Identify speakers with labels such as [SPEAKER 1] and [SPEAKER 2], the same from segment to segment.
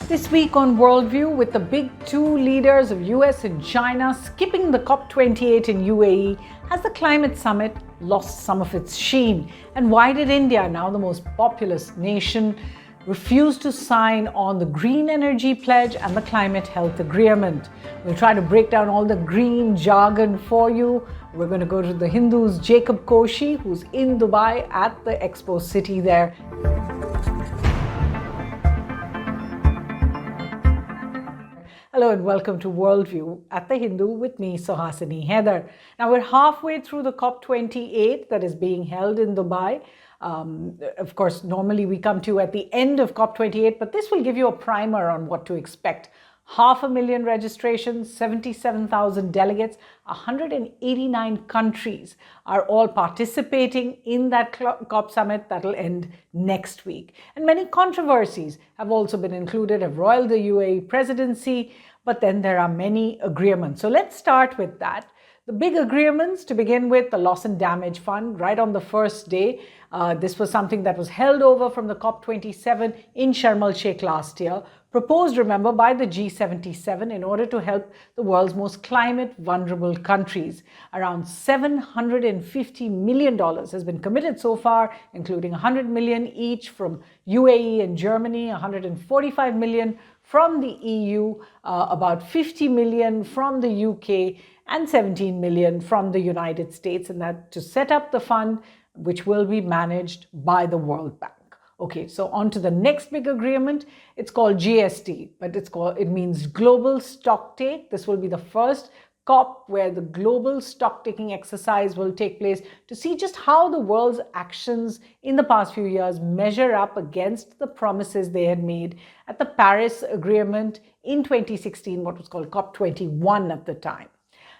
[SPEAKER 1] This week on Worldview, with the big two leaders of US and China skipping the COP28 in UAE, has the climate summit lost some of its sheen? And why did India, now the most populous nation, refuse to sign on the Green Energy Pledge and the Climate Health Agreement? We'll try to break down all the green jargon for you. We're going to go to the Hindu's Jacob Koshi, who's in Dubai at the Expo City there. Hello and welcome to Worldview at the Hindu with me, Suhasini, Haidar. Now we're halfway through the COP28 that is being held in Dubai. Of course, normally we come to you at the end of COP28, but this will give you a primer on what to expect. 500,000 registrations, 77,000 delegates, 189 countries are all participating in that COP summit that will end next week. And many controversies have also been included, have roiled the UAE Presidency, but then there are many agreements. So let's start with that. The big agreements to begin with, the Loss and Damage Fund, right on the first day. This was something that was held over from the COP27 in Sharm el-Sheikh last year, proposed, remember, by the G77 in order to help the world's most climate vulnerable countries. Around $750 million has been committed so far, including 100 million each from UAE and Germany, 145 million from the EU, about 50 million from the UK, and 17 million from the United States, and that to set up the fund, which will be managed by the World Bank. Okay, so on to the next big agreement. It's called GST, but it means Global Stock Take. This will be the first COP where the global stock taking exercise will take place to see just how the world's actions in the past few years measure up against the promises they had made at the Paris Agreement in 2016, what was called COP21 at the time.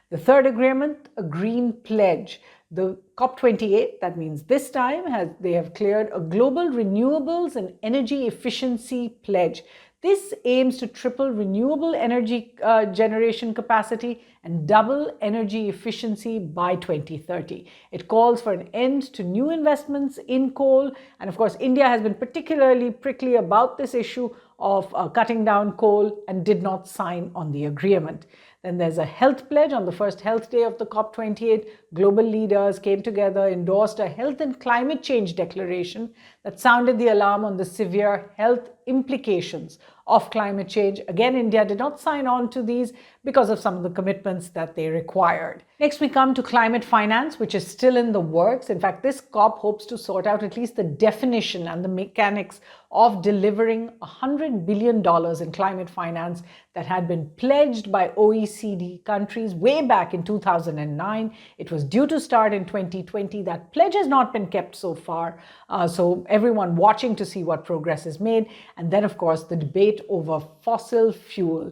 [SPEAKER 1] The third agreement, a green pledge. The COP28, that means this time, they have cleared a global renewables and energy efficiency pledge. This aims to triple renewable energy generation capacity and double energy efficiency by 2030. It calls for an end to new investments in coal. And of course, India has been particularly prickly about this issue of cutting down coal and did not sign on the agreement. Then there's a health pledge. On the first health day of the COP28, global leaders came together, endorsed a health and climate change declaration that sounded the alarm on the severe health implications of climate change. Again, India did not sign on to these because of some of the commitments that they required. Next, we come to climate finance, which is still in the works. In fact, this COP hopes to sort out at least the definition and the mechanics of delivering $100 billion in climate finance that had been pledged by OECD countries way back in 2009. It was due to start in 2020. That pledge has not been kept so far. So everyone watching to see what progress is made. And then, of course, the debate over fossil fuel.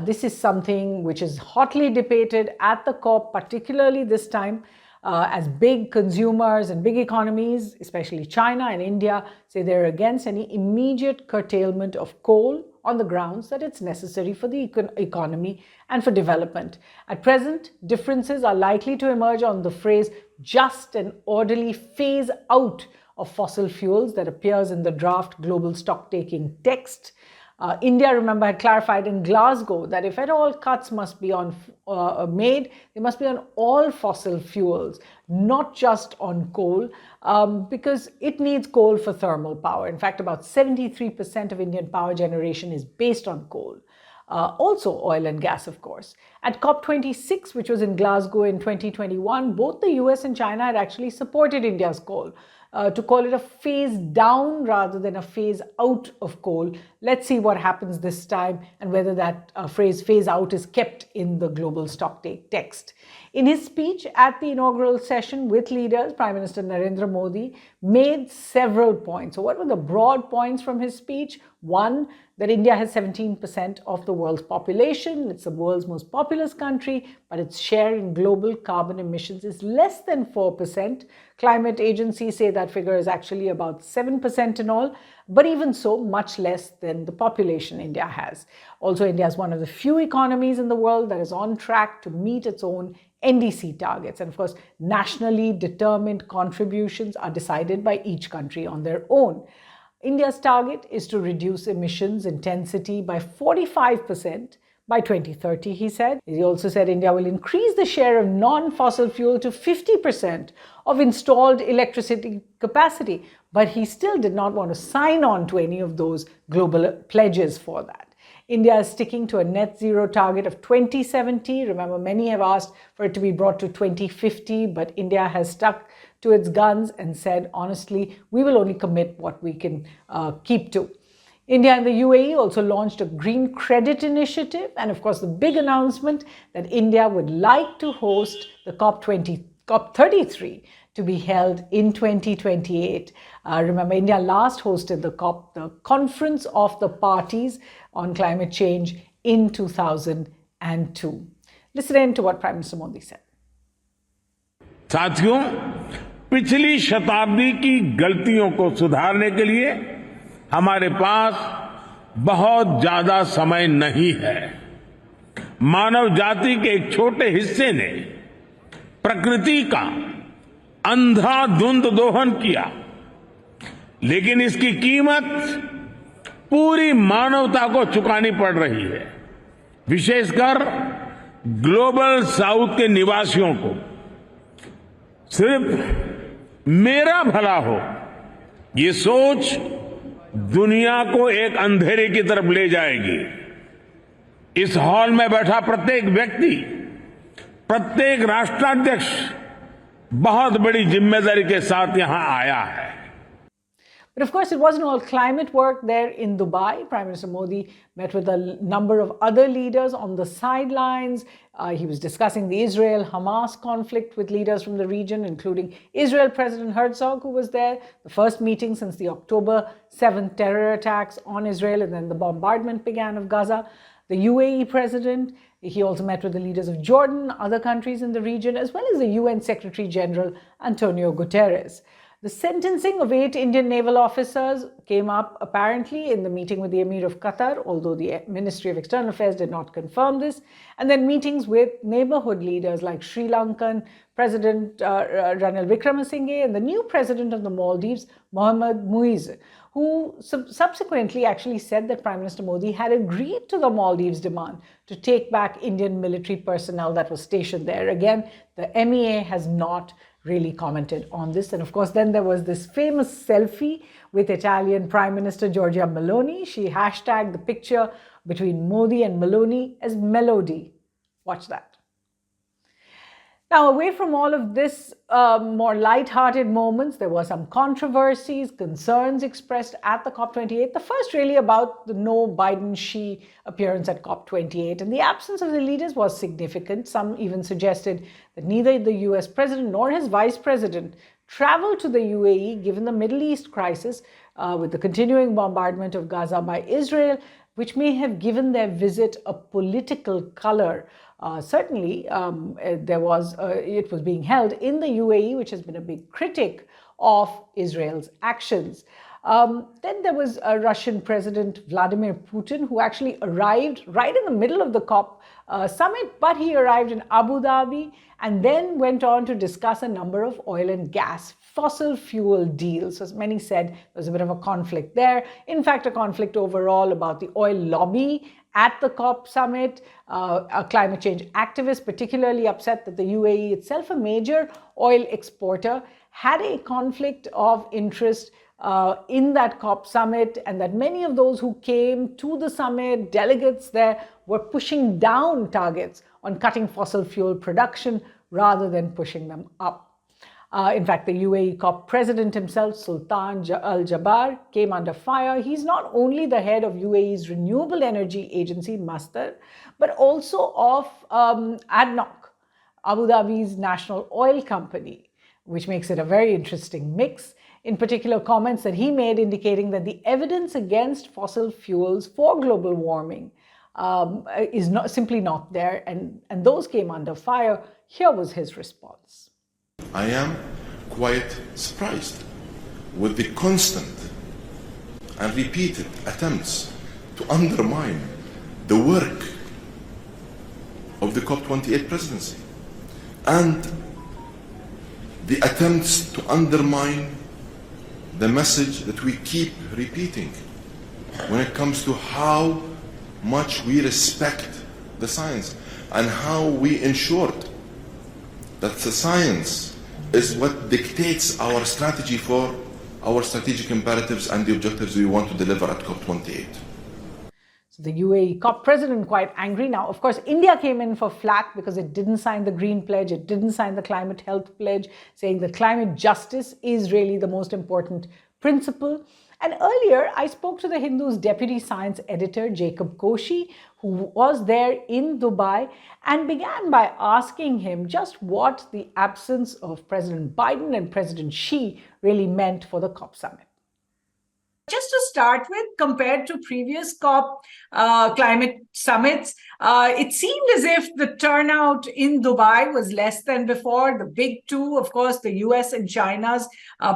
[SPEAKER 1] This is something which is hotly debated at the COP, particularly this time, as big consumers and big economies, especially China and India, say they're against any immediate curtailment of coal on the grounds that it's necessary for the economy and for development. At present, differences are likely to emerge on the phrase just and orderly phase out of fossil fuels that appears in the draft global stock-taking text. India, remember, had clarified in Glasgow that if at all cuts must be made, they must be on all fossil fuels, not just on coal, because it needs coal for thermal power. In fact, about 73% of Indian power generation is based on coal. Also oil and gas, of course. At COP26, which was in Glasgow in 2021, both the US and China had actually supported India's coal. To call it a phase down rather than a phase out of coal. Let's see what happens this time and whether that phrase phase out is kept in the global stocktake text. In his speech at the inaugural session with leaders, Prime Minister Narendra Modi made several points. So what were the broad points from his speech? One, that India has 17% of the world's population. It's the world's most populous country, but its share in global carbon emissions is less than 4%. Climate agencies say that figure is actually about 7% in all, but even so, much less than the population India has. Also, India is one of the few economies in the world that is on track to meet its own NDC targets. And of course, nationally determined contributions are decided by each country on their own. India's target is to reduce emissions intensity by 45% by 2030, he said. He also said India will increase the share of non-fossil fuel to 50% of installed electricity capacity, but he still did not want to sign on to any of those global pledges for that. India is sticking to a net zero target of 2070. Remember, many have asked for it to be brought to 2050, but India has stuck to its guns and said, honestly, we will only commit what we can keep to. India and the UAE also launched a green credit initiative, and of course the big announcement that India would like to host the COP33 to be held in 2028. Remember, India last hosted the COP, the Conference of the Parties on Climate Change, in 2002. Listen in to what Prime Minister Modi said.
[SPEAKER 2] साथियों, पिछली शताब्दी की गलतियों को सुधारने के लिए हमारे पास बहुत ज्यादा समय नहीं है। मानव जाति के एक छोटे हिस्से ने प्रकृति का अंधाधुंध दोहन किया, लेकिन इसकी कीमत पूरी मानवता को चुकानी पड़ रही है। विशेषकर ग्लोबल साउथ के निवासियों को सिर्फ मेरा भला हो, ये सोच दुनिया को एक अंधेरे की तरफ ले जाएगी। इस हॉल में बैठा प्रत्येक व्यक्ति, प्रत्येक राष्ट्राध्यक्ष बहुत बड़ी जिम्मेदारी के साथ यहां आया है।
[SPEAKER 1] But of course, it wasn't all climate work there in Dubai. Prime Minister Modi met with a number of other leaders on the sidelines. He was discussing the Israel-Hamas conflict with leaders from the region, including Israel President Herzog, who was there, the first meeting since the October 7th terror attacks on Israel, and then the bombardment began of Gaza. The UAE President, he also met with the leaders of Jordan, other countries in the region, as well as the UN Secretary General Antonio Guterres. The sentencing of 8 Indian naval officers came up apparently in the meeting with the Emir of Qatar, although the Ministry of External Affairs did not confirm this. And then meetings with neighborhood leaders like Sri Lankan President Ranil Wickremesinghe and the new president of the Maldives, Mohammad Muiz, who subsequently actually said that Prime Minister Modi had agreed to the Maldives' demand to take back Indian military personnel that was stationed there. Again, the MEA has not really commented on this. And of course, then there was this famous selfie with Italian Prime Minister Giorgia Meloni. She hashtagged the picture between Modi and Meloni as Melody. Watch that. Now, away from all of this more light-hearted moments, there were some controversies, concerns expressed at the COP28. The first really about the no Biden-Xi appearance at COP28. And the absence of the leaders was significant. Some even suggested that neither the US president nor his vice president traveled to the UAE, given the Middle East crisis with the continuing bombardment of Gaza by Israel, which may have given their visit a political color. Certainly, it was being held in the UAE, which has been a big critic of Israel's actions. Then there was Russian President Vladimir Putin, who actually arrived right in the middle of the COP summit, but he arrived in Abu Dhabi and then went on to discuss a number of oil and gas fossil fuel deals. As many said, there was a bit of a conflict there. In fact, a conflict overall about the oil lobby at the COP summit. A climate change activist particularly upset that the UAE itself, a major oil exporter, had a conflict of interest in that COP summit, and that many of those who came to the summit, delegates there, were pushing down targets on cutting fossil fuel production rather than pushing them up. In fact, the UAE COP president himself, Sultan Al Jaber, came under fire. He's not only the head of UAE's renewable energy agency, Masdar, but also of ADNOC, Abu Dhabi's national oil company, which makes it a very interesting mix. In particular, comments that he made indicating that the evidence against fossil fuels for global warming is simply not there, and those came under fire. Here was his response.
[SPEAKER 3] I am quite surprised with the constant and repeated attempts to undermine the work of the COP28 presidency and the attempts to undermine the message that we keep repeating when it comes to how much we respect the science and how we ensured that the science is what dictates our strategy for our strategic imperatives and the objectives we want to deliver at COP28.
[SPEAKER 1] So the UAE COP president quite angry now. Of course, India came in for flack because it didn't sign the Green Pledge, it didn't sign the Climate Health Pledge, saying that climate justice is really the most important principle. And earlier, I spoke to the Hindu's deputy science editor, Jacob Koshi, who was there in Dubai, and began by asking him just what the absence of President Biden and President Xi really meant for the COP summit. Just to start with, compared to previous COP climate summits, it seemed as if the turnout in Dubai was less than before. The big two, of course, the US and China's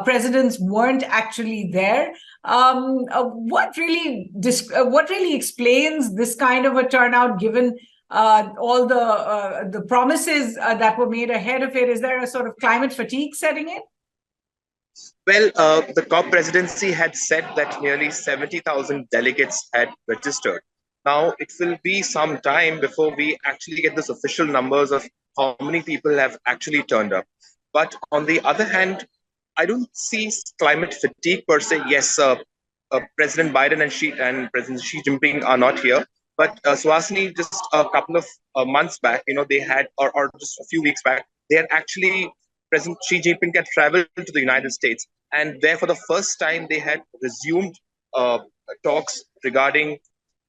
[SPEAKER 1] presidents weren't actually there. What really explains this kind of a turnout, given all the promises that were made ahead of it? Is there a sort of climate fatigue setting in?
[SPEAKER 4] Well, the COP presidency had said that nearly 70,000 delegates had registered. Now, it will be some time before we actually get those official numbers of how many people have actually turned up. But on the other hand, I don't see climate fatigue per se. Yes, President Biden and President Xi Jinping are not here. But Suhasini, just a couple of months back, they had, or just a few weeks back, they had actually, President Xi Jinping had traveled to the United States, and there for the first time they had resumed talks regarding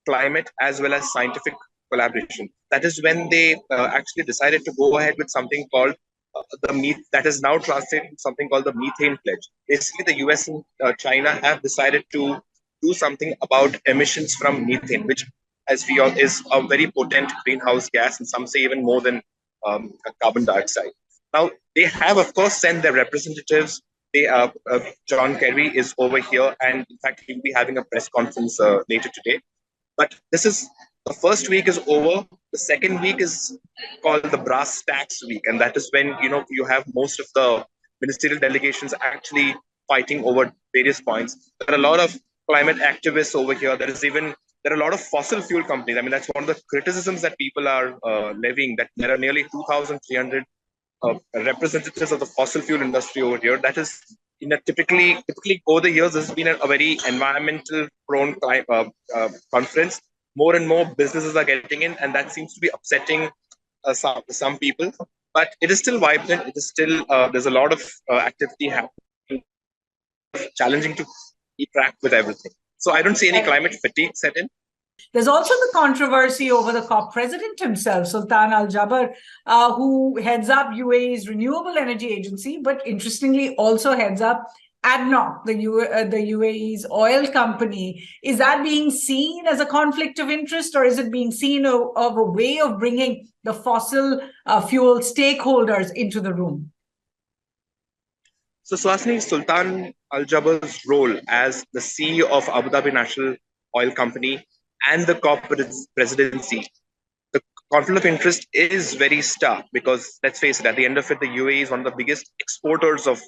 [SPEAKER 4] climate as well as scientific collaboration. That is when they actually decided to go ahead with something called that is now translated to something called the methane pledge. Basically, the US and China have decided to do something about emissions from methane, which, as we all, is a very potent greenhouse gas, and some say even more than carbon dioxide. Now, they have, of course, sent their representatives. John Kerry is over here, and in fact, he'll be having a press conference later today. But the first week is over. The second week is called the brass tacks week, and that is when you have most of the ministerial delegations actually fighting over various points. There are a lot of climate activists over here. There are a lot of fossil fuel companies. I mean, that's one of the criticisms that people are levying, that there are nearly 2,300 representatives of the fossil fuel industry over here. That is, typically over the years, this has been a very environmental prone conference. More and more businesses are getting in, and that seems to be upsetting some people. But it is still vibrant. It is still there's a lot of activity happening. Challenging to keep track with everything. So I don't see any climate fatigue set in.
[SPEAKER 1] There's also the controversy over the COP president himself, Sultan Al Jaber, who heads up UAE's renewable energy agency, but interestingly also heads up ADNOC, the UAE's oil company. Is that being seen as a conflict of interest, or is it being seen of a way of bringing the fossil fuel stakeholders into the room?
[SPEAKER 4] So Suhasini, Sultan Al Jaber's role as the CEO of Abu Dhabi National Oil Company and the COP presidency, the conflict of interest is very stark, because let's face it, at the end of it, the UAE is one of the biggest exporters of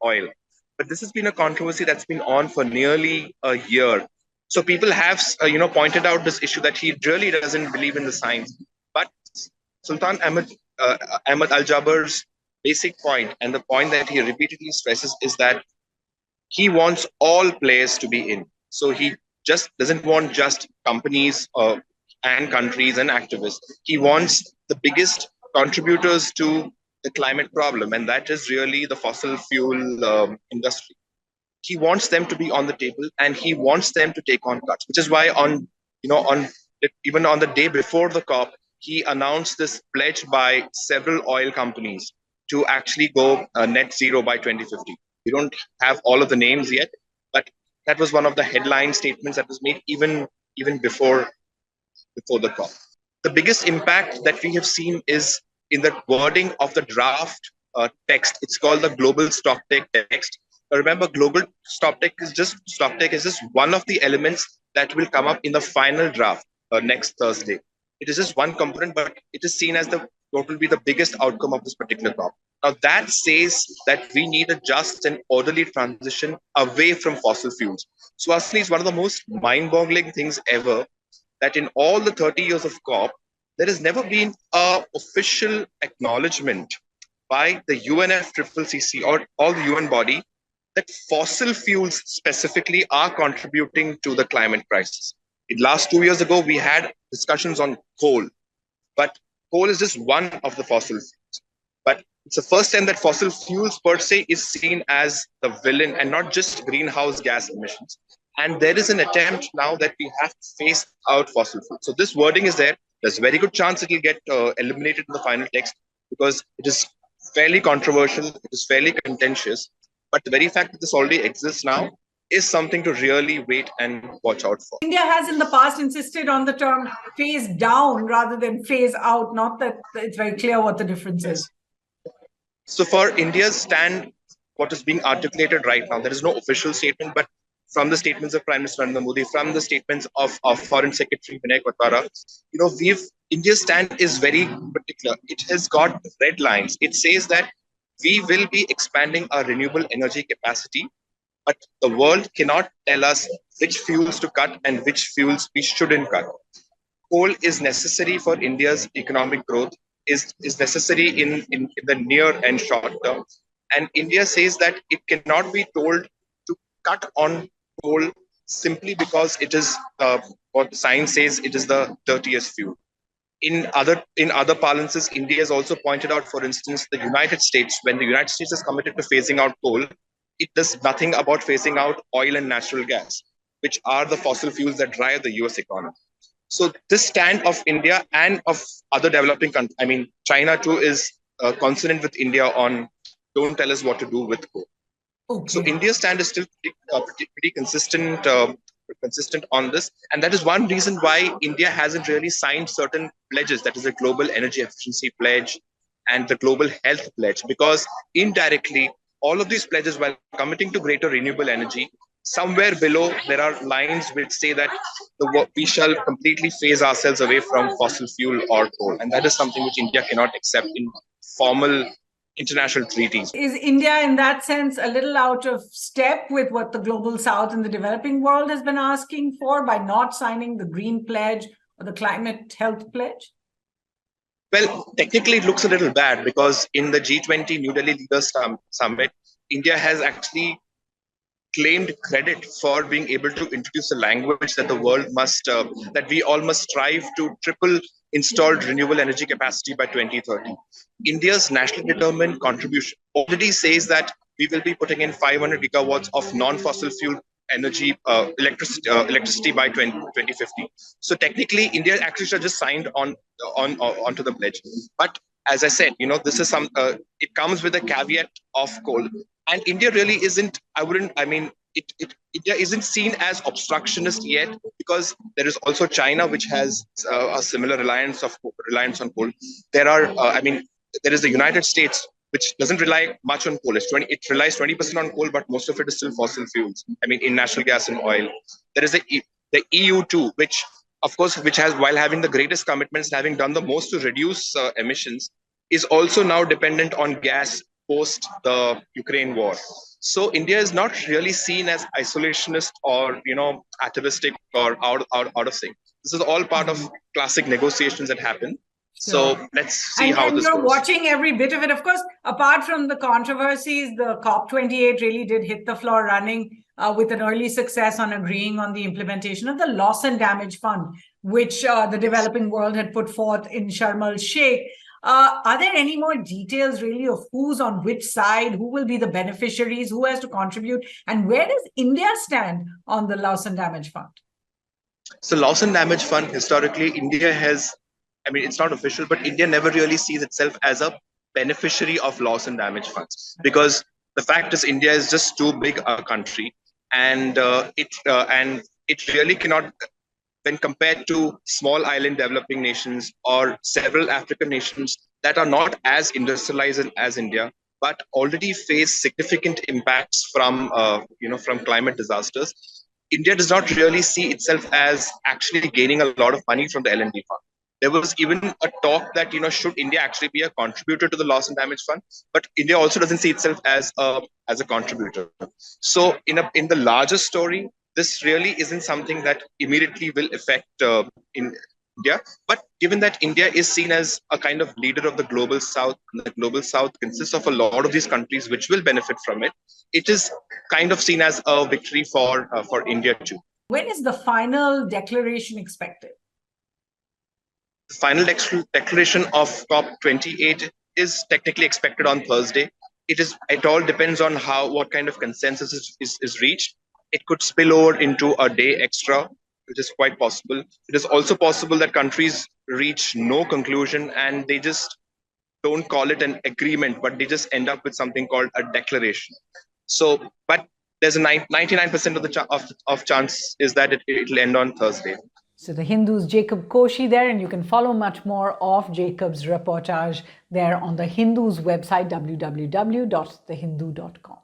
[SPEAKER 4] oil. But this has been a controversy that's been on for nearly a year. So people have, pointed out this issue that he really doesn't believe in the science. But Sultan Ahmed Al Jaber's basic point, and the point that he repeatedly stresses, is that he wants all players to be in. So he just doesn't want just companies and countries and activists. He wants the biggest contributors to the climate problem, and that is really the fossil fuel industry. He wants them to be on the table, and he wants them to take on cuts, which is why even on the day before the COP, he announced this pledge by several oil companies to actually go net zero by 2050. We don't have all of the names yet, but that was one of the headline statements that was made even before the COP. The biggest impact that we have seen is in the wording of the draft text. It's called the Global Stocktake text. Remember, Global Stocktake is just one of the elements that will come up in the final draft next Thursday. It is just one component, but it is seen as what will be the biggest outcome of this particular COP. Now that says that we need a just and orderly transition away from fossil fuels. Swasini is one of the most mind-boggling things ever that in all the 30 years of COP, there has never been a official acknowledgement by the UNFCCC or all the UN body that fossil fuels specifically are contributing to the climate crisis. In last 2 years ago, we had discussions on coal, but coal is just one of the fossil fuels. But it's the first time that fossil fuels per se is seen as the villain and not just greenhouse gas emissions. And there is an attempt now that we have to phase out fossil fuels. So this wording is there. There's a very good chance it will get eliminated in the final text because it is fairly controversial. It is fairly contentious. But the very fact that this already exists now is something to really wait and watch out for.
[SPEAKER 1] India has in the past insisted on the term phase down rather than phase out, not that it's very clear what the difference is.
[SPEAKER 4] So for India's stand, what is being articulated right now, there is no official statement, but from the statements of Prime Minister Narendra Modi, from the statements of Foreign Secretary Vinay Kwatra, India's stand is very particular. It has got red lines. It says that we will be expanding our renewable energy capacity, but the world cannot tell us which fuels to cut and which fuels we shouldn't cut. Coal is necessary for India's economic growth, is necessary in the near and short term. And India says that it cannot be told to cut on coal simply because it is what science says it is the dirtiest fuel. In other parlances, India has also pointed out, for instance, the United States, when the United States is committed to phasing out coal, it does nothing about phasing out oil and natural gas, which are the fossil fuels that drive the US economy. So this stand of India and of other developing countries, China too is consonant with India on don't tell us what to do with coal. Okay. So India's stand is still pretty consistent on this. And that is one reason why India hasn't really signed certain pledges, that is the Global Energy Efficiency Pledge and the Global Health Pledge, because indirectly, all of these pledges, while committing to greater renewable energy, somewhere below, there are lines which say that we shall completely phase ourselves away from fossil fuel or coal. And that is something which India cannot accept in formal international treaties.
[SPEAKER 1] Is India, in that sense, a little out of step with what the global south and the developing world has been asking for by not signing the Green Pledge or the Climate Health Pledge?
[SPEAKER 4] Well, technically, it looks a little bad because in the G20 New Delhi Leaders Summit, India has actually claimed credit for being able to introduce a language that the world must, that we all must strive to triple installed renewable energy capacity by 2030. India's nationally determined contribution already says that we will be putting in 500 gigawatts of non-fossil fuel energy, electricity by 2050. So technically, India actually should have just signed onto the pledge. But as I said, this is it comes with a caveat of coal. And India really isn't, India isn't seen as obstructionist yet because there is also China, which has a similar reliance on coal. There is the United States, which doesn't rely much on coal. It relies 20% on coal, but most of it is still fossil fuels. In natural gas and oil. There is the EU too, which has, while having the greatest commitments, having done the most to reduce emissions, is also now dependent on gas post the Ukraine war. So India is not really seen as isolationist or atavistic or out of sync. This is all part of classic negotiations that happen. So let's see how this goes.
[SPEAKER 1] And you're watching every bit of it. Of course, apart from the controversies, the COP28 really did hit the floor running with an early success on agreeing on the implementation of the loss and damage fund, which the developing world had put forth in Sharm el-Sheikh. Are there any more details really of who's on which side, who will be the beneficiaries, who has to contribute, and where does India stand on the loss and damage fund?
[SPEAKER 4] So loss and damage fund, historically, India has, it's not official, but India never really sees itself as a beneficiary of loss and damage funds because the fact is India is just too big a country and it really cannot, when compared to small island developing nations or several African nations that are not as industrialized as India, but already face significant impacts from climate disasters, India does not really see itself as actually gaining a lot of money from the L&D fund. There was even a talk that, should India actually be a contributor to the loss and damage fund? But India also doesn't see itself as a contributor. So in the larger story, this really isn't something that immediately will affect in India. But given that India is seen as a kind of leader of the global South, and the global South consists of a lot of these countries which will benefit from it, it is kind of seen as a victory for India too.
[SPEAKER 1] When is the final declaration expected?
[SPEAKER 4] The final declaration of COP28 is technically expected on Thursday. It all depends on what kind of consensus is reached. It could spill over into a day extra, which is quite possible. It is also possible that countries reach no conclusion and they just don't call it an agreement, but they just end up with something called a declaration. So, but there's a 99% of the chance is that it'll end on Thursday.
[SPEAKER 1] So the Hindu's Jacob Koshi there, and you can follow much more of Jacob's reportage there on the Hindu's website, www.thehindu.com.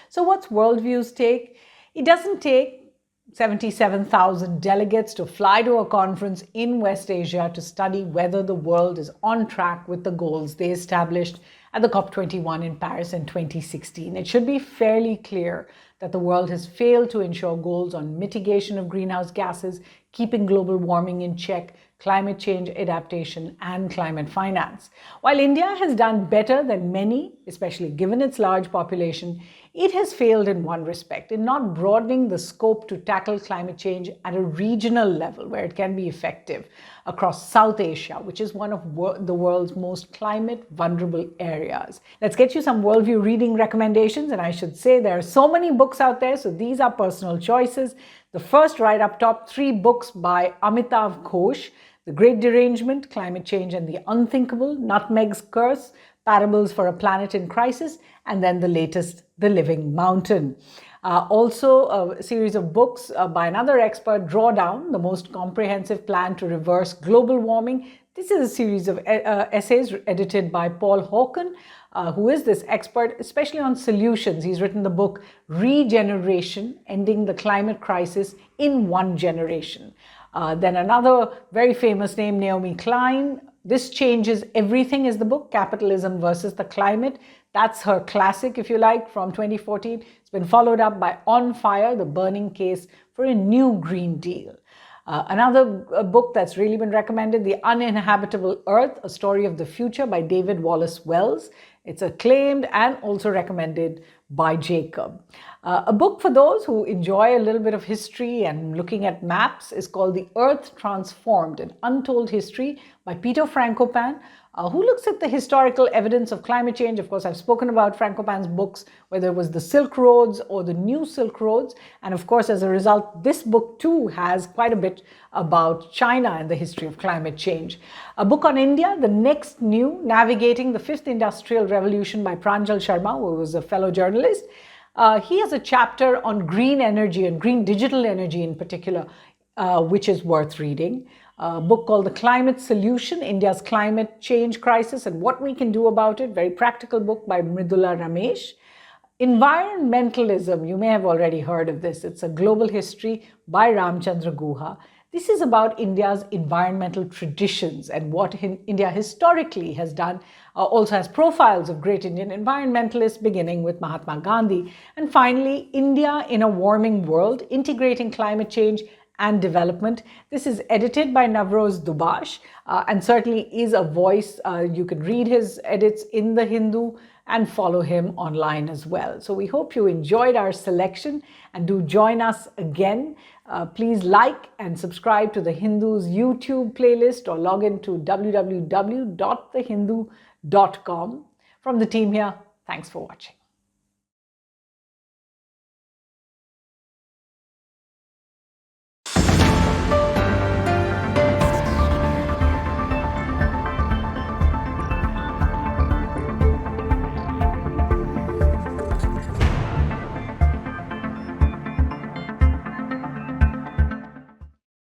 [SPEAKER 1] So what's Worldview's take? It doesn't take 77,000 delegates to fly to a conference in West Asia to study whether the world is on track with the goals they established at the COP21 in Paris in 2016. It should be fairly clear that the world has failed to ensure goals on mitigation of greenhouse gases, keeping global warming in check, climate change adaptation, and climate finance. While India has done better than many, especially given its large population, it has failed in one respect, in not broadening the scope to tackle climate change at a regional level where it can be effective across South Asia, which is one of the world's most climate vulnerable areas. Let's get you some Worldview reading recommendations, and I should say there are so many books out there, so these are personal choices. The first right up top, 3 books by Amitav Ghosh: The Great Derangement, Climate Change and the Unthinkable, Nutmeg's Curse, Parables for a Planet in Crisis, and then the latest, The Living Mountain. Also, a series of books by another expert, Drawdown, the most comprehensive plan to reverse global warming. This is a series of essays edited by Paul Hawken, who is this expert, especially on solutions. He's written the book Regeneration, Ending the Climate Crisis in One Generation. Then another very famous name, Naomi Klein. This Changes Everything is the book, Capitalism versus the Climate. That's her classic, if you like, from 2014. It's been followed up by On Fire, The Burning Case for a New Green Deal. Another book that's really been recommended, The Uninhabitable Earth, A Story of the Future by David Wallace Wells. It's acclaimed and also recommended by Jacob. A book for those who enjoy a little bit of history and looking at maps is called The Earth Transformed, An Untold History by Peter Frankopan, who looks at the historical evidence of climate change. Of course, I've spoken about Frankopan's books, whether it was the Silk Roads or the New Silk Roads. And of course, as a result, this book too has quite a bit about China and the history of climate change. A book on India, The Next New, Navigating the Fifth Industrial Revolution by Pranjal Sharma, who was a fellow journalist. He has a chapter on green energy and green digital energy in particular, which is worth reading. A book called The Climate Solution, India's Climate Change Crisis and What We Can Do About It. Very practical book by Mridula Ramesh. Environmentalism, you may have already heard of this. It's a global history by Ramchandra Guha. This is about India's environmental traditions and what India historically has done. Also has profiles of great Indian environmentalists, beginning with Mahatma Gandhi. And finally, India in a Warming World, Integrating Climate Change and Development. This is edited by Navroz Dubash and certainly is a voice. You can read his edits in The Hindu and follow him online as well. So we hope you enjoyed our selection and do join us again. Please like and subscribe to The Hindu's YouTube playlist or log in to www.thehindu.com. From the team here, thanks for watching.